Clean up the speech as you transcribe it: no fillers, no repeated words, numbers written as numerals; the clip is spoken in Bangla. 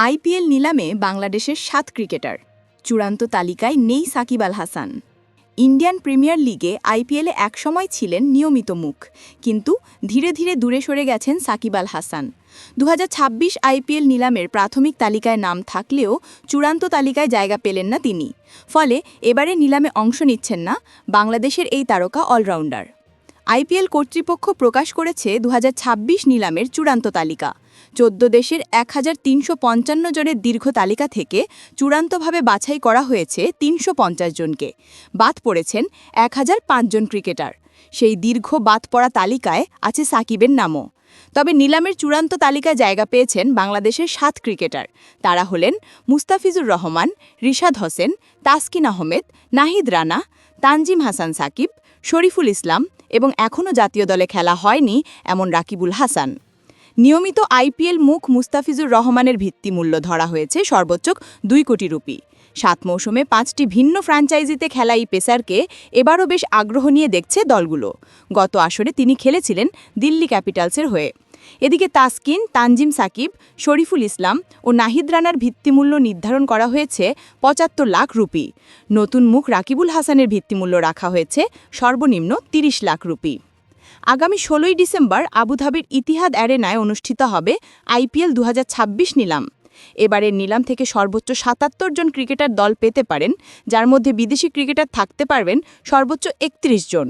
আইপিএল নিলামে বাংলাদেশের ৭ ক্রিকেটার চূড়ান্ত তালিকায় নেই সাকিব আল হাসান। ইন্ডিয়ান প্রিমিয়ার লিগে আইপিএলে একসময় ছিলেন নিয়মিত মুখ, কিন্তু ধীরে ধীরে দূরে সরে গেছেন সাকিব আল হাসান। ২০২৬ আইপিএল নিলামের প্রাথমিক তালিকায় নাম থাকলেও চূড়ান্ত তালিকায় জায়গা পেলেন না তিনি। ফলে এবারে নিলামে অংশ নিচ্ছেন না বাংলাদেশের এই তারকা অলরাউন্ডার। আইপিএল কর্তৃপক্ষ প্রকাশ করেছে ২০২৬ নিলামের চূড়ান্ত তালিকা। ১৪ দেশের ১৩৫৫ জনের দীর্ঘ তালিকা থেকে চূড়ান্তভাবে বাছাই করা হয়েছে ৩৫০ জনকে। বাদ পড়েছেন ১০০৫ জন ক্রিকেটার। সেই দীর্ঘ বাদ পড়া তালিকায় আছে সাকিবের নামও। তবে নিলামের চূড়ান্ত তালিকায় জায়গা পেয়েছেন বাংলাদেশের ৭ ক্রিকেটার। তারা হলেন মুস্তাফিজুর রহমান, রিশাদ হোসেন, তাসকিন আহমেদ, নাহিদ রানা, তানজিম হাসান সাকিব, শরীফুল ইসলাম এবং এখনও জাতীয় দলে খেলা হয়নি এমন রাকিবুল হাসান। নিয়মিত আইপিএল মুখ মুস্তাফিজুর রহমানের ভিত্তিমূল্য ধরা হয়েছে সর্বোচ্চ ২ কোটি রুপি। ৭ মৌসুমে ৫টি ভিন্ন ফ্র্যাঞ্চাইজিতে খেলা এই পেসারকে এবারও বেশ আগ্রহ নিয়ে দেখছে দলগুলো। গত আসরে তিনি খেলেছিলেন দিল্লি ক্যাপিটালসের হয়ে। এদিকে তাসকিন, তানজিম সাকিব, শরীফুল ইসলাম ও নাহিদ রানার ভিত্তিমূল্য নির্ধারণ করা হয়েছে ৭৫ লাখ রুপি। নতুন মুখ রাকিবুল হাসানের ভিত্তিমূল্য রাখা হয়েছে সর্বনিম্ন ৩০ লাখ রুপি। আগামী ১৬ই ডিসেম্বর আবুধাবির ইতিহাদ অ্যারেনায় অনুষ্ঠিত হবে আইপিএল ২০২৬ নিলাম। এবারের নিলাম থেকে সর্বোচ্চ ৭৭ জন ক্রিকেটার দল পেতে পারেন, যার মধ্যে বিদেশি ক্রিকেটার থাকতে পারবেন সর্বোচ্চ ৩১ জন।